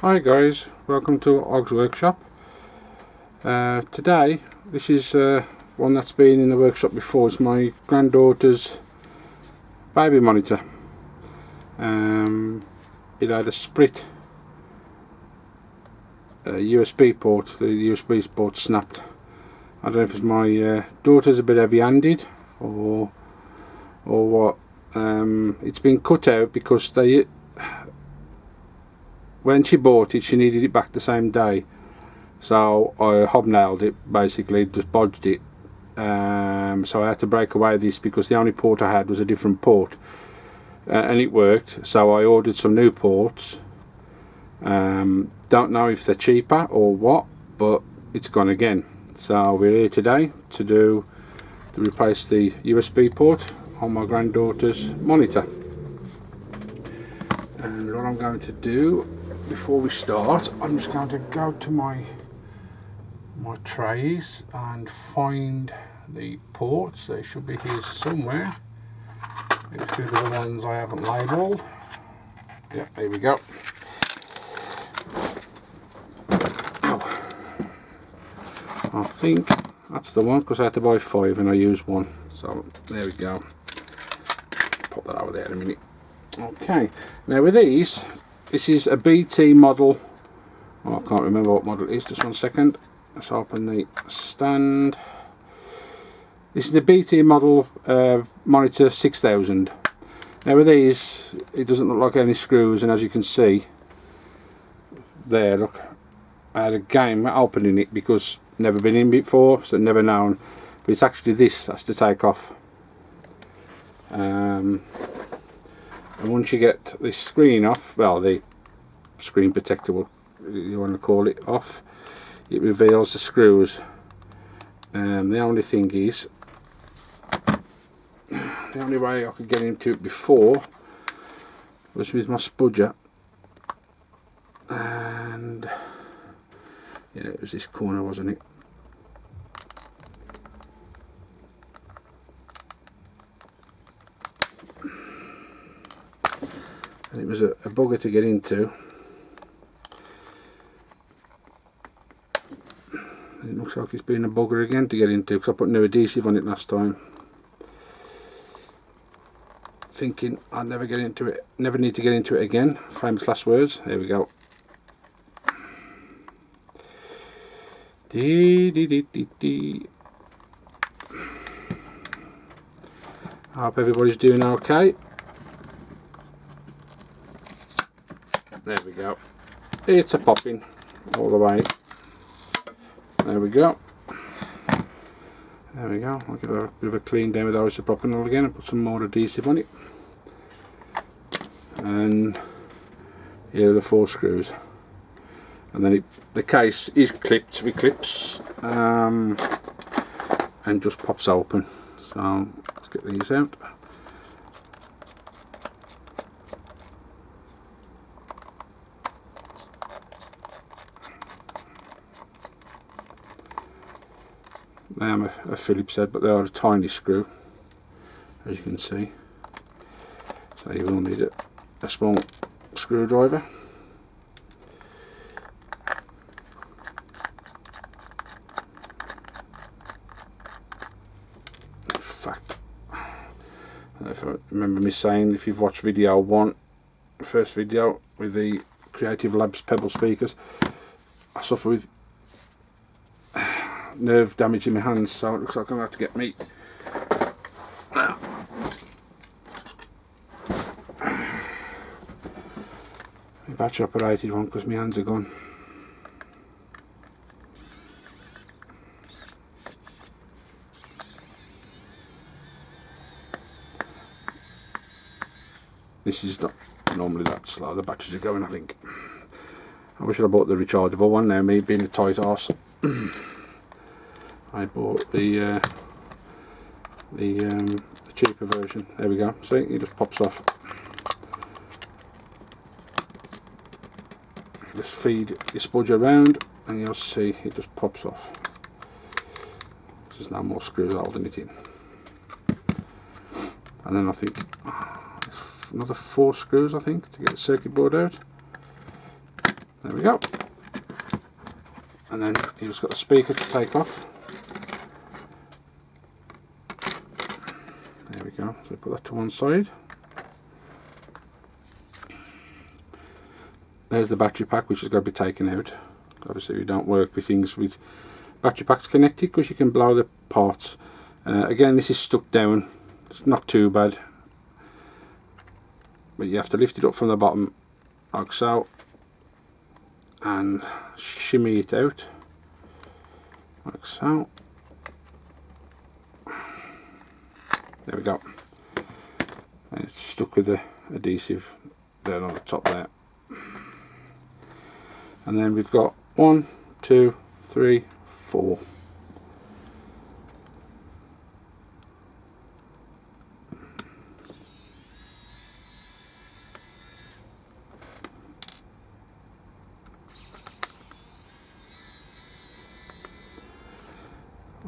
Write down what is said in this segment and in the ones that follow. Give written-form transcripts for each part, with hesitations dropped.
Hi guys, welcome to Og's Workshop. Today, this is one that's been in the workshop before. It's my granddaughter's baby monitor. It had a split USB port. The USB port snapped. I don't know if it's my daughter's a bit heavy-handed or what. It's been cut out because when she bought it, she needed it back the same day, so I hobnailed it, basically just bodged it. So I had to break away this because the only port I had was a different port, and it worked. So I ordered some new ports. Don't know if they're cheaper or what, but it's gone again. So we're here today to replace the USB port on my granddaughter's monitor. And what I'm going to do before we start, I'm just going to go to my trays and find the ports. They should be here somewhere. These are the ones I haven't labelled. Yep, here we go. Ow. I think that's the one because I had to buy 5 and I used 1. So there we go. Pop that over there in a minute. Okay, now with these, this is a BT model. Oh, I can't remember what model it is, just one second. Let's open the stand. This is the BT model monitor 6000. Now with these, it doesn't look like any screws, and as you can see there, look, I had a game opening it because never been in before, so never known. But it's actually this that's to take off. And once you get this screen off, well, the screen protector, what you want to call it, off, it reveals the screws. The only thing is, the only way I could get into it before was with my spudger, and yeah, it was this corner, wasn't it? And it was a bugger to get into. It looks like it's been a bugger again to get into because I put new adhesive on it last time, thinking I'd never get into it, never need to get into it again. Famous last words. There we go. I hope everybody's doing okay. There we go. It's a popping all the way. There we go. There we go. I'll give it a bit of a clean down with isopropanol again and put some more adhesive on it. And here are the 4 screws. And then the case is clipped with clips and just pops open. So let's get these out. They are a Phillips head, but they are a tiny screw, as you can see. So you will need a small screwdriver. In fact, if I remember me saying, if you've watched video 1, the first video with the Creative Labs Pebble speakers, I suffer with nerve damage in my hands, so it looks like I'm going to have to get me battery operated one because my hands are gone. This is not normally that slow. The batteries are going, I think. I wish I bought the rechargeable one. Now, me being a tight arse, I bought the cheaper version. There we go. See, it just pops off. Just feed your spudge around and you'll see it just pops off. There's no more screws holding it in. And then I think there's another 4 screws, I think, to get the circuit board out. There we go. And then you've just got the speaker to take off. There we go. So put that to one side. There's the battery pack, which has got to be taken out. Obviously we don't work with things with battery packs connected because you can blow the parts. Again, this is stuck down. It's not too bad, but you have to lift it up from the bottom like so and shimmy it out like so. There we go. And it's stuck with the adhesive down on the top there. And then we've got 1, 2, 3, 4.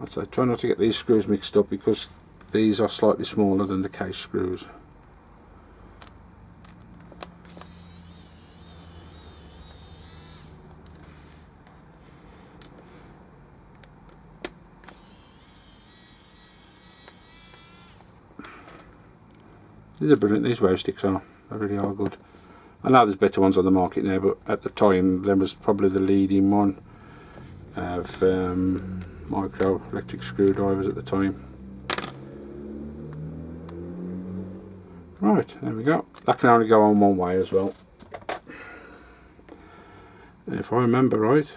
So try not to get these screws mixed up because these are slightly smaller than the case screws. These are brilliant, these wow sticks are. They really are good. I know there's better ones on the market now, but at the time there was probably the leading one of micro electric screwdrivers at the time. Right, there we go. That can only go on one way as well. And if I remember right,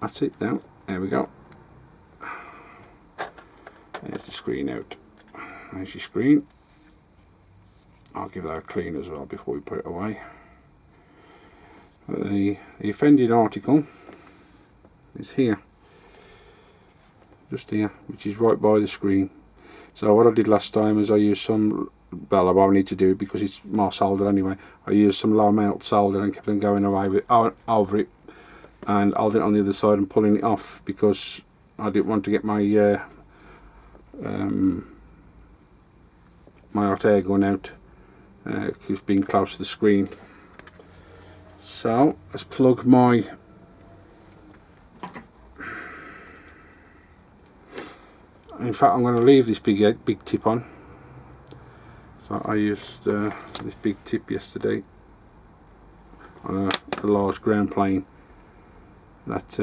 that's it now. There we go. There's the screen out. There's your screen. I'll give that a clean as well before we put it away. The offending article is here, just here, which is right by the screen. So what I did last time is I used some, well I won't need to do it because it's more solder anyway, I used some low melt solder and kept them going away with over it and holding it on the other side and pulling it off because I didn't want to get my my hot air gun out. It's being close to the screen. So let's plug my in fact I'm going to leave this big tip on. So I used this big tip yesterday on a large ground plane that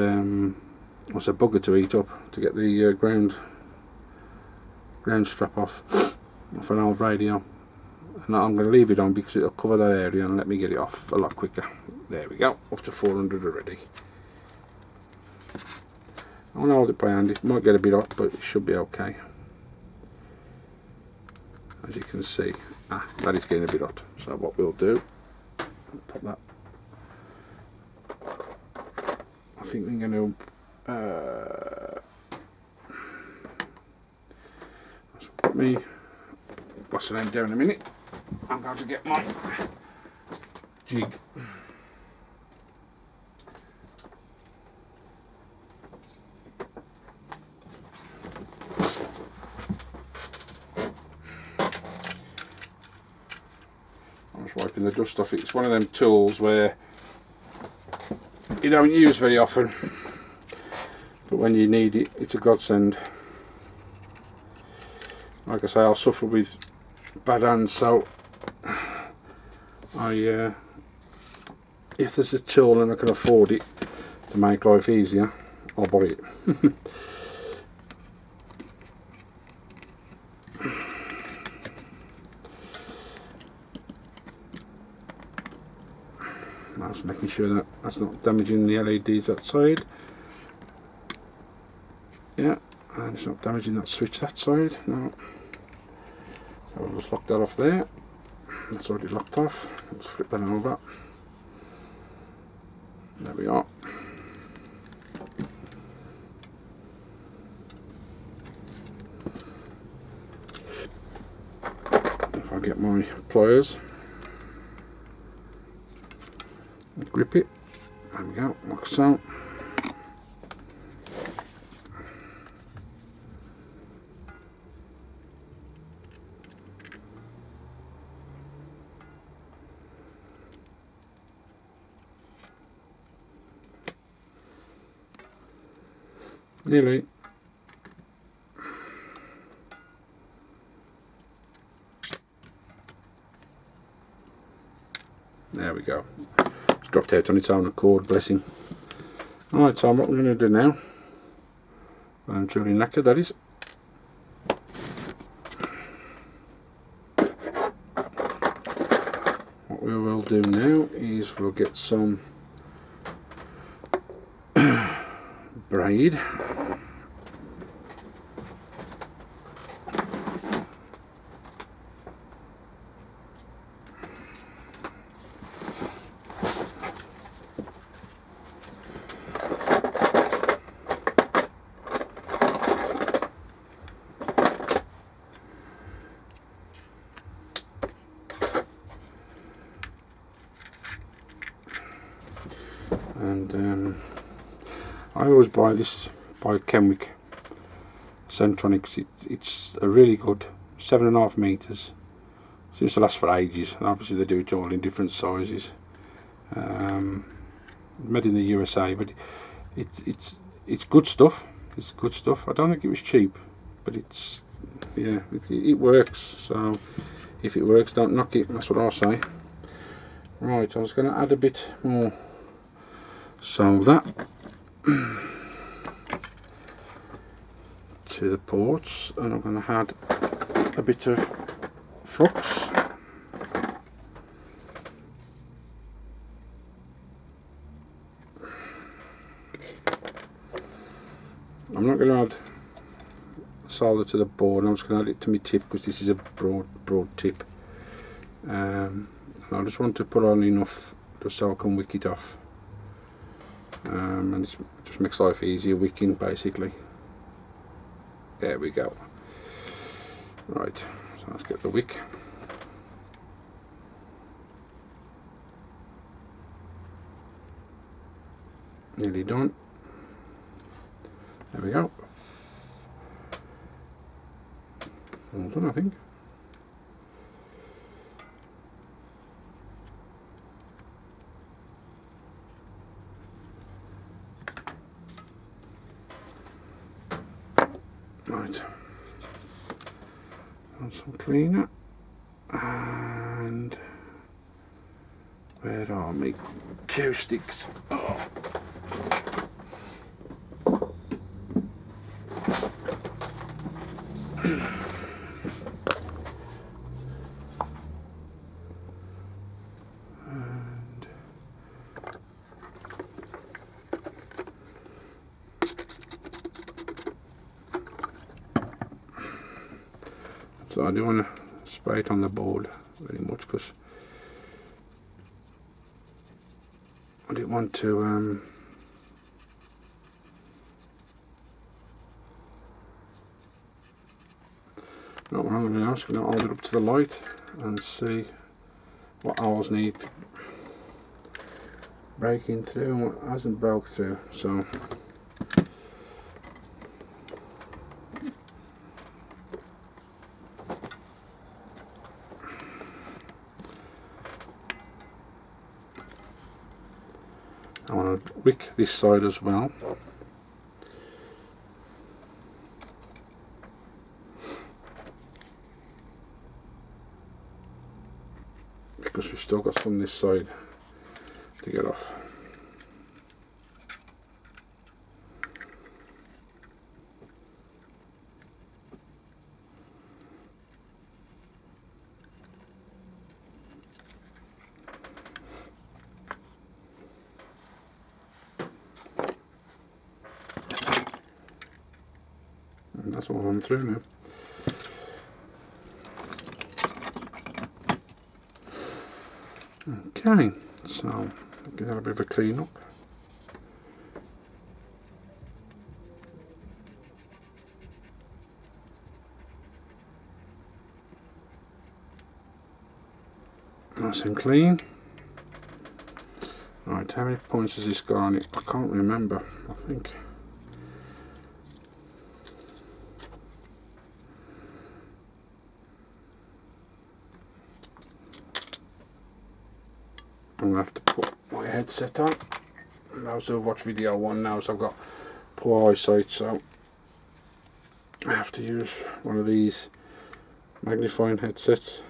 was a bugger to eat up to get the ground strap off an old radio. And I'm going to leave it on because it'll cover that area and let me get it off a lot quicker. There we go, up to 400 already. I'm going to hold it by hand, it might get a bit hot but it should be okay. As you can see, that is getting a bit hot. So what we'll do, pop that. I think we're going to put me, what's the name down in a minute. I'm going to get my jig. I'm just wiping the dust off it. It's one of them tools where you don't use very often, but when you need it, it's a godsend. Like I say, I'll suffer with bad hands, so if there's a tool and I can afford it to make life easier, I'll buy it. That's making sure that that's not damaging the LEDs that side. Yeah, and it's not damaging that switch that side. No. So I'll just lock that off there. That's already locked off. Let's flip that over. There we are. If I get my pliers and grip it, there we go, like so. Nearly. There we go. It's dropped out on its own accord, blessing. Alright, so what we're going to do now, I'm truly knackered, that is. What we will do now is we'll get some braid. And I always buy this by Kenwick Centronics. It's a really good 7.5 meters. Seems to last for ages. Obviously they do it all in different sizes. Made in the USA, but it's good stuff. It's good stuff. I don't think it was cheap, but it's it works. So if it works, don't knock it. That's what I'll say. Right, I was going to add a bit more solder to the ports, and I'm going to add a bit of flux. I'm not going to add solder to the board. I'm just going to add it to my tip because this is a broad tip. And I just want to put on enough just so I can wick it off. And it just makes life easier wicking, basically. There we go. Right, so let's get the wick. Nearly done. There we go. All done, I think. Right. And some cleaner. And where are my cue sticks? Oh. So I do want to spray it on the board very much because I didn't want to not what I'm going to do. I'm just going to hold it up to the light and see what holes need breaking through and what hasn't broke through. So I want to wick this side as well. Because we've still got some this side to get off. And that's all I'm through now. Okay, so give that a bit of a clean up. Nice and clean. Right, how many points has this got on it? I can't remember, I think. I'm going to have to put my headset on. Those who watch video one now, so I've got poor eyesight, so I have to use one of these magnifying headsets.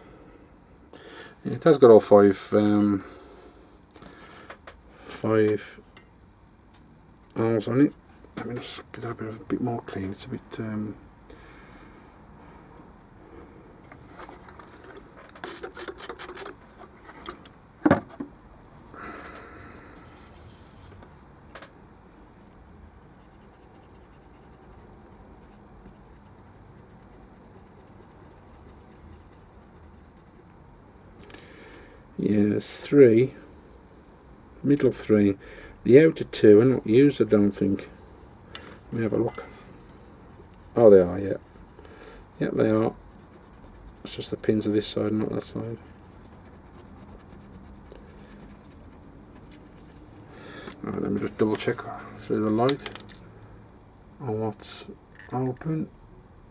Yeah, it has got all five arms on it. Let me just get that a bit more clean. It's a bit yeah, there's 3, middle of 3, the outer 2 are not used, I don't think. Let me have a look. Oh, they are, yeah. Yep, they are. It's just the pins of this side, not that side. Right, let me just double check through the light on what's open.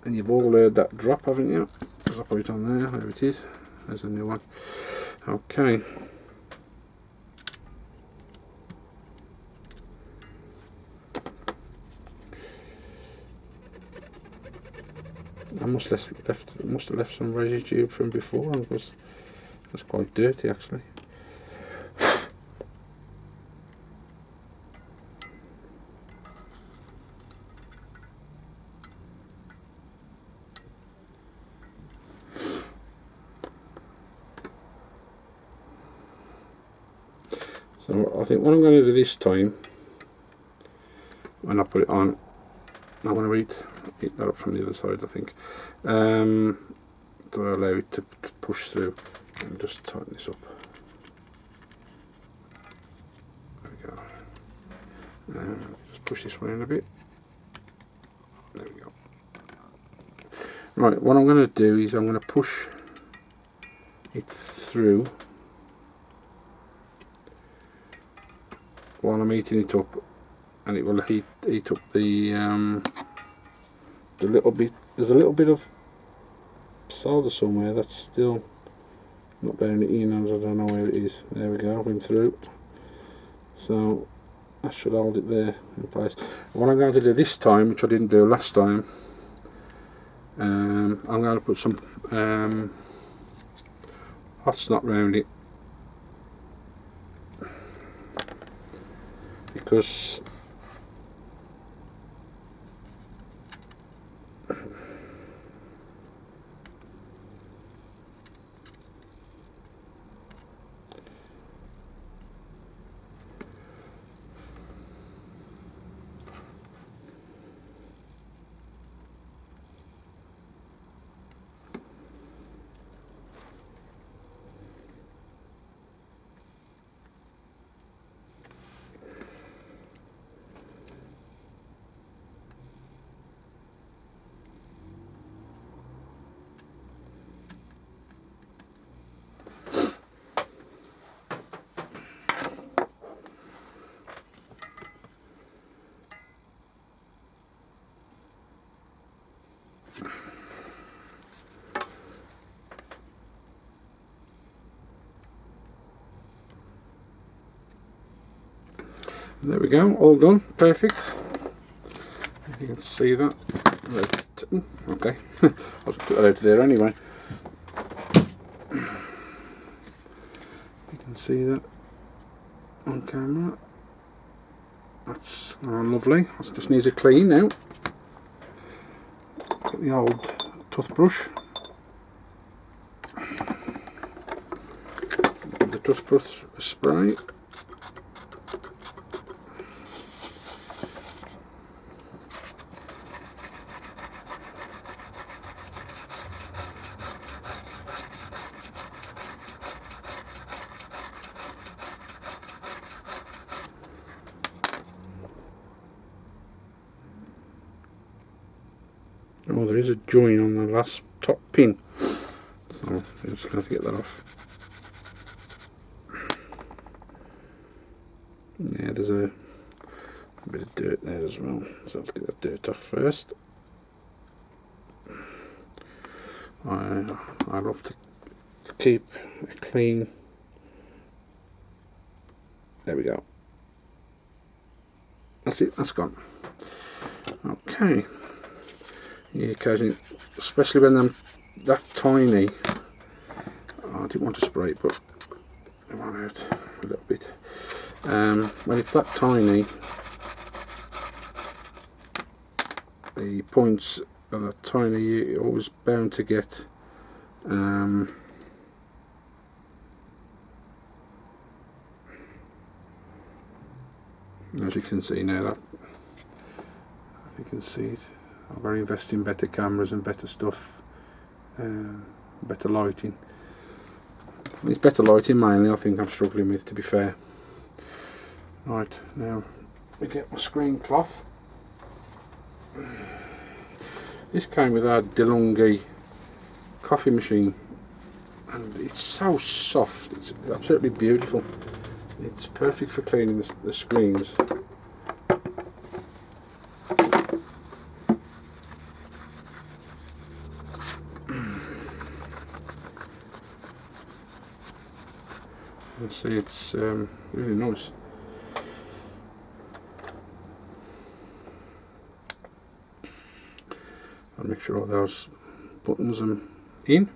And you've all heard that drop, haven't you? I'll put it on there. There it is. There's the new one. Okay. I must have left some residue from before, because that's quite dirty actually. So I think what I'm going to do this time, when I put it on, I'm going to eat that up from the other side, I think, to allow it to push through. And just tighten this up. There we go. Just push this one in a bit. There we go. Right, what I'm going to do is I'm going to push it through while I'm heating it up, and it will heat up the little bit. There's a little bit of solder somewhere that's still not down in, and I don't know where it is. There we go, went through. So that should hold it there in place. What I'm going to do this time, which I didn't do last time, I'm going to put some hot snot round it, because there we go, all done, perfect. You can see that. Okay, I'll just put that out there anyway. You can see that on camera. That's lovely. It just needs a clean now. Get the old toothbrush. Give the toothbrush a spray. Oh, there is a join on the last top pin, so I'm just going to have to get that off. Yeah, there's a bit of dirt there as well, so let's get that dirt off first. I love to keep it clean. There we go. That's it, that's gone. Okay. Yeah, occasionally, especially when they're that tiny. Oh, I didn't want to spray it, but I ran out a little bit. When it's that tiny, the points are that tiny, you're always bound to get as you can see now, that if you can see it, I'm going to invest in better cameras and better stuff, better lighting. It's better lighting mainly I think I'm struggling with, to be fair. Right, now we get my screen cloth. This came with our DeLonghi coffee machine and it's so soft, it's absolutely beautiful. It's perfect for cleaning the screens. You can see it's really nice. I'll make sure all those buttons are in.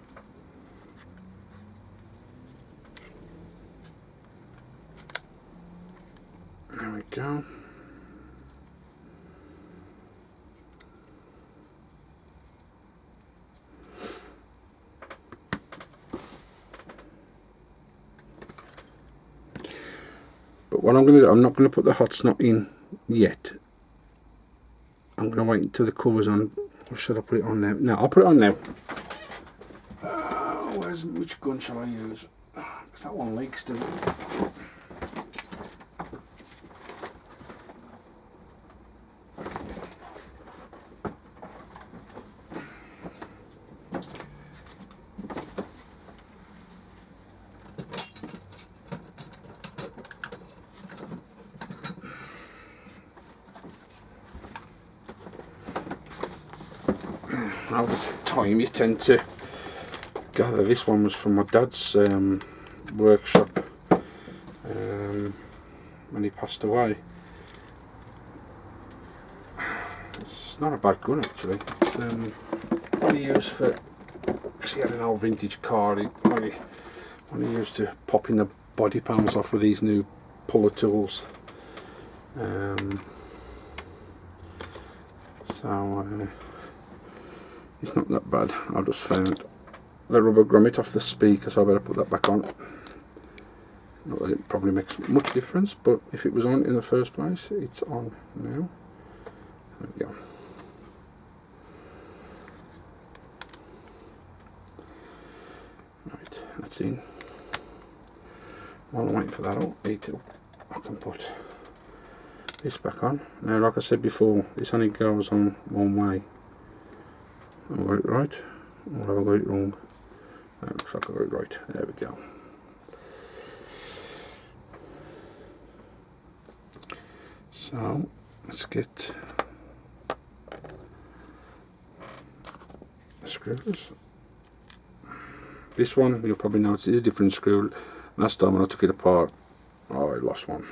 There we go. But what I'm going to do, I'm not going to put the hot snot in yet. I'm going to wait until the cover's on. Or should I put it on now? No, I'll put it on now. Which gun shall I use? Because that one leaks, doesn't it? All the time you tend to gather. This one was from my dad's workshop when he passed away. It's not a bad gun actually. It's what he used for, because he had an old vintage car, what he used to pop in the body panels off with these new puller tools. It's not that bad. I just found the rubber grommet off the speaker, so I better put that back on. Not that it probably makes much difference, but if it was on in the first place, it's on now. There we go. Right, that's in. While I'm waiting for that I can put this back on. Now, like I said before, this only goes on one way. Have I got it right? Or have I got it wrong? That looks like I got it right. There we go. So let's get the screws. This one you'll probably notice is a different screw. Last time when I took it apart, I lost one.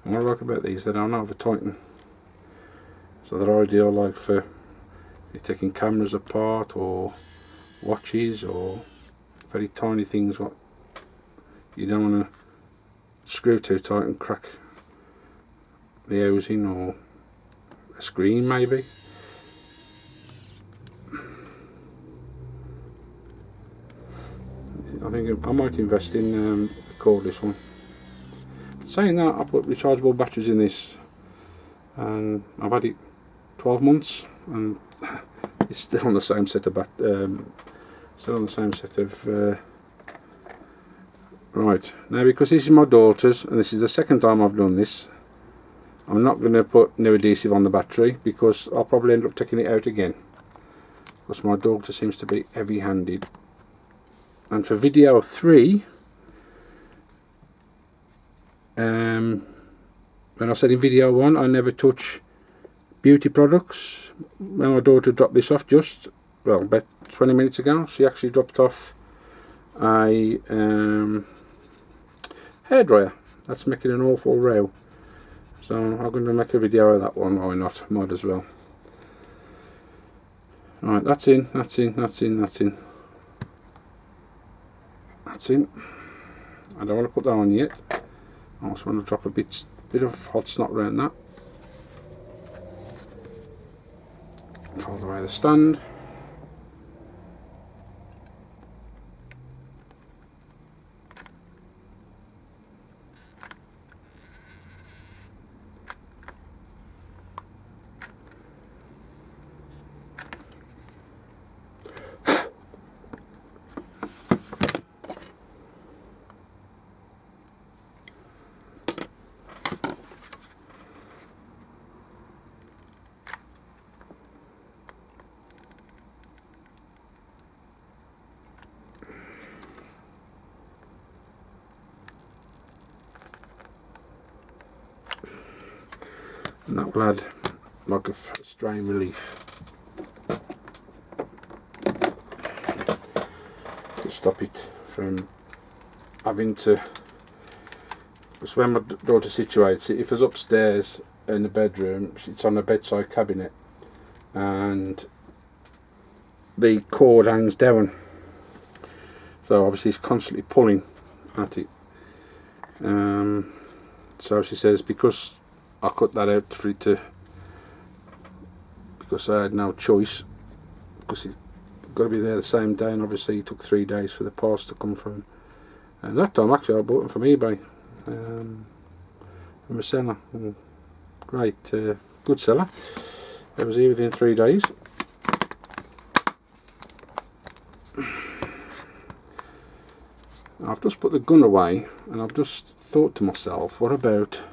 And what I like about these, they don't over tighten. So they're ideal like for you're taking cameras apart or watches or very tiny things what you don't want to screw too tight and crack the housing or a screen maybe. I think I might invest in a cordless one. Saying that, I put rechargeable batteries in this and I've had it 12 months and it's still on the same set of right. Now, because this is my daughter's and this is the second time I've done this, I'm not going to put new adhesive on the battery because I'll probably end up taking it out again, because my daughter seems to be heavy-handed. And for video 3, when I said in video 1 I never touch beauty products, when my daughter dropped this off about 20 minutes ago, she actually dropped off a hairdryer that's making an awful row, So I'm going to make a video of that one. Why not? Might as well. Right, that's in. That's in. That's in. That's in. That's in. I don't want to put that on yet. I just want to drop a bit of hot snot around that. Fold away the stand. And that will add like a strain relief to stop it from having to. Because when my daughter situates it, if it's upstairs in the bedroom, it's on a bedside cabinet and the cord hangs down, so obviously it's constantly pulling at it. So she says, because I cut that out for it to, because I had no choice, because it's got to be there the same day, and obviously it took 3 days for the parts to come from. And that time actually I bought them from eBay, from a seller, great, good seller. It was here within 3 days. I've just put the gun away, and I've just thought to myself, what about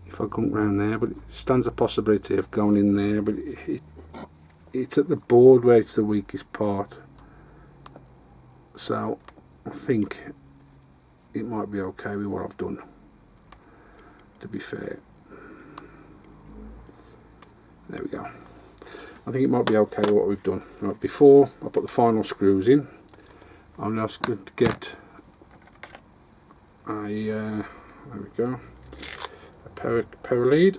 if I gunk round there? But it stands a possibility of going in there, but it's at the board where it's the weakest part. So I think it might be okay with what I've done, to be fair. There we go. I think it might be okay with what we've done. Right, before I put the final screws in, I'm just going to get a, there we go, a power lead.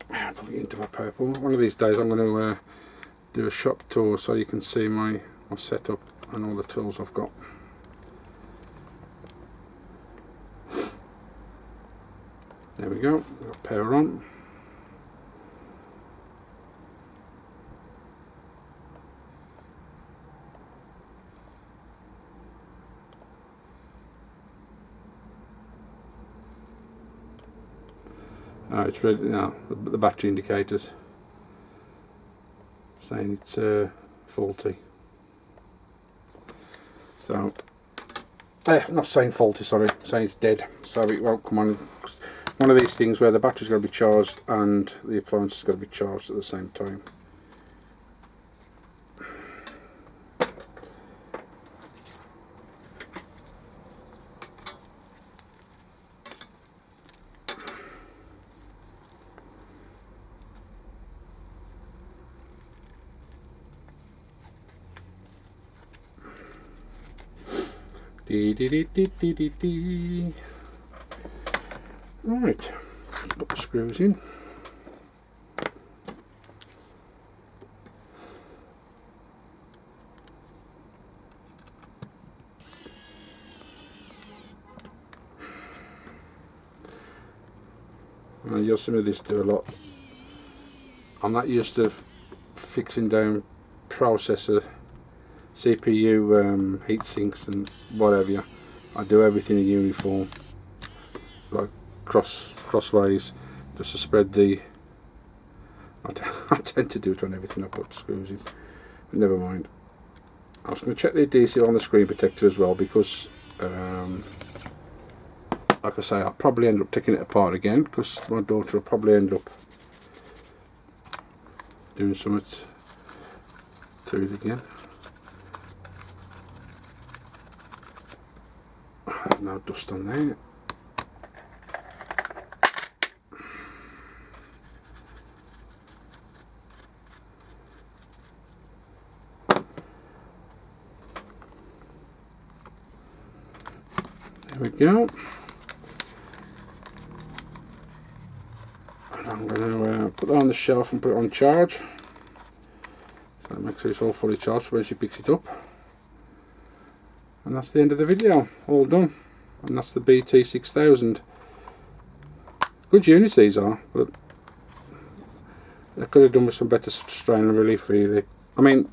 Put it into my power pole. One of these days I'm going to do a shop tour so you can see my setup and all the tools I've got. There we go, got power on. It's ready now, the battery indicators saying it's faulty. So, not saying faulty, sorry, saying it's dead, so it won't come on. One of these things where the battery's got to be charged and the appliance has got to be charged at the same time. Right, put the screws in. You'll see me this do a lot. I'm not used to fixing down processor, CPU, heat sinks and whatever. I do everything in uniform, like crossways, just to spread the. I tend to do it on everything I put screws in, but never mind. I was going to check the adhesive on the screen protector as well, because like I say, I'll probably end up taking it apart again, because my daughter will probably end up doing something to it again. No dust on there. go. And I'm going to put that on the shelf and put it on charge. So make sure it's all fully charged when she picks it up. And that's the end of the video, all done. And that's the BT6000. Good units these are, but I could have done with some better strain and relief really. I mean,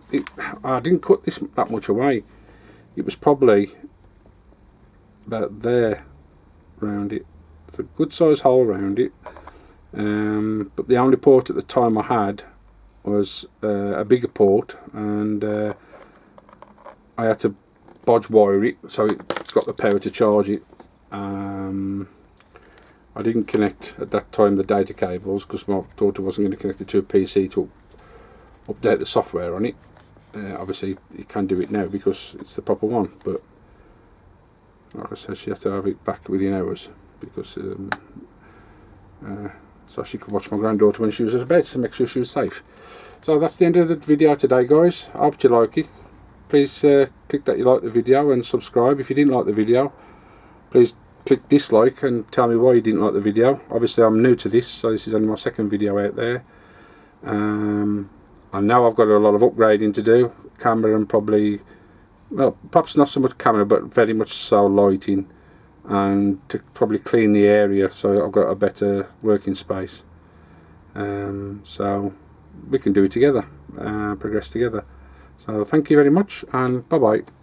I didn't cut this that much away. It was probably about there round it. It's a good size hole around it. But the only port at the time I had was a bigger port, and I had to bodge wire it so it's got the power to charge it. I didn't connect at that time the data cables because my daughter wasn't going to connect it to a PC to update the software on it. Obviously you can do it now because it's the proper one, but like I said, she had to have it back within hours because so she could watch my granddaughter when she was at bed to make sure she was safe. So that's the end of the video today, guys. I hope you like it. Please click that you like the video and subscribe. If you didn't like the video, please click dislike and tell me why you didn't like the video. Obviously I'm new to this, so this is only my second video out there. I know I've got a lot of upgrading to do, camera and probably, well, perhaps not so much camera but very much so lighting, and to probably clean the area so I've got a better working space. So we can do it together, progress together. So thank you very much, and bye bye.